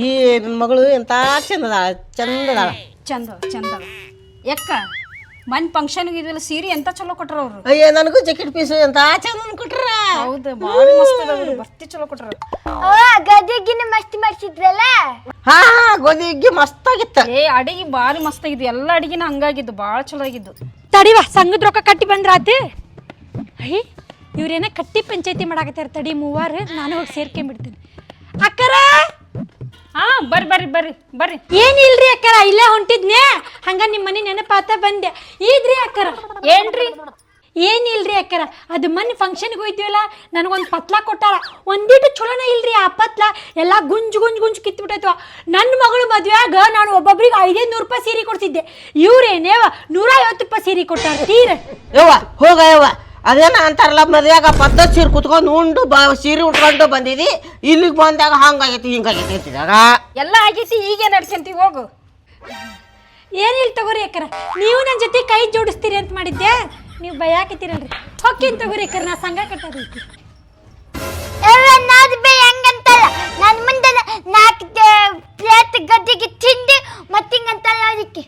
ಈ ನನ್ನ ಮಗಳು ಎಂತ ಚಂದದಾಳ ಚಂದದಾಳ ಚಂದ ಯಾಕ ಮನ್ ಫಂಕ್ಷನ್ಗೆ ಇದೆಲ್ಲ ಸೀರೆ ಎಂತ ಚಲೋ ಕೊಟ್ರ ಅವ್ರು. ಅಯ್ಯ ನನಗೂ ಜಾಕೆಟ್ ಪೀಸು ಎಂತ ಚಂದ ಕೊಟ್ರ. ಹೌದು ಭಾರಿ ಮಸ್ತ್ ಅದಾವ್ರಿ, ಬರ್ತಿ ಚಲೋ ಕೊಟ್ರ. ಗದಗಿನ ಮಸ್ತ್ ಮಾಡ್ಸಿದ್ರಲ್ಲ. ಹಾ ಗೋಧಿಗೆ ಮಸ್ತ್ ಆಗಿತ್ತ. ಅಡಿಗೆ ಭಾರಿ ಮಸ್ತ್ ಆಗಿದ್ದು, ಎಲ್ಲ ಅಡಿಗೆನ ಹಂಗಾಗಿದ್ದು, ಭಾಳ ಚಲೋ ಆಗಿದ್ದು. ತಡಿವ ಸಂಘದ ರೊಕ್ಕ ಕಟ್ಟಿ ಬಂದ್ರಾತಿ. ಅಯ್ಯ ಇವ್ರೇನ ಕಟ್ಟಿ ಪಂಚಾಯತಿ ಮಾಡಾಕತ್ತಾರ, ತಡಿ ಮೂವಾರು ನಾನು ಹೋಗಿ ಸೇರ್ಕೊಂಡ್ಬಿಡ್ತೀನಿ. ಅಕ್ಕರ ಹಾ ಬರ್ರಿ. ಏನಿಲ್ರಿ ಅಕ್ಕರ, ಇಲ್ಲೇ ಹೊಂಟಿದ್ನೆ, ಹಂಗ ನಿಮ್ಮ ಮನೆ ನೆನಪಾತ ಬಂದೆ. ಇದ್ರಿ ಅಕ್ಕರ. ಏನ್ರಿ? ಏನಿಲ್ರಿ ಅಕ್ಕರ, ಅದು ಮೊನ್ನೆ ಫಂಕ್ಷನ್ಗೆ ಹೋಯ್ತೀವಲ್ಲ, ನನಗೊಂದು ಪತ್ಲ ಕೊಟ್ಟಾರ. ಒಂದಿಟ್ಟು ಚಲೋನ ಇಲ್ರಿ ಆ ಪತ್ಲ, ಎಲ್ಲ ಗುಂಜು ಕಿತ್ಬಿಟ್ಟೈತವ. ನನ್ನ ಮಗಳು ಮದ್ವೆಯಾಗ ನಾನು ಒಬ್ಬೊಬ್ರಿಗೆ 500 ರೂಪಾಯಿ ಸೀರೆ ಕೊಡ್ತಿದ್ದೆ, ಇವ್ರೇನೇವ 150 ರೂಪಾಯಿ ಸೀರೆ ಕೊಟ್ಟಾರ. ತೀರ ಯವ್ವ ಹೋಗ ಯವ್ವ, ಅದೇನ ಅಂತಾರಲ್ಲ ಮದ್ವೆಯಾಗ ಪದ್ಧತಿ ಸೀರೆ ಕುತ್ಕೊಂಡು ಉಂಡು ಸೀರೆ ಉಟ್ಕೊಂಡು ಬಂದಿದಿ, ಇಲ್ಲಿಗೆ ಬಂದಾಗ ಹಂಗಾಗೈತಿ ಹಿಂಗಾಗೈತಿ ಅಂತಿದಾಗ ಎಲ್ಲ ಆಗೈತಿ, ಈಗೇ ನಡ್ಸಂತೀವಿ ಹೋಗು. ಏನಿಲ್ಲ ತಗೋರಿ ಅಕ್ಕರ, ನೀವು ನನ್ನ ಜೊತೆ ಕೈ ಜೋಡಿಸ್ತೀರಿ ಅಂತ ಮಾಡಿದ್ದೆ, ನೀವು ಭಯಾಕತ್ತೀರಲ್ರಿ. ಹೊಕ್ಕೇನು ತಗೋರಿ ಅಕ್ಕರ, ನಾ ಸಂಘ ಕಟ್ಟೋದೈತಿ. ಹೆಂಗಂತಲ್ಲ ನನ್ ಮುಂದೆ 4 ಪ್ಲೇಟ್ ಗದ್ದೆಗೆ ತಿಂದು ಮತ್ತಿಂಗಂತಲ್ಲ ಅದಕ್ಕೆ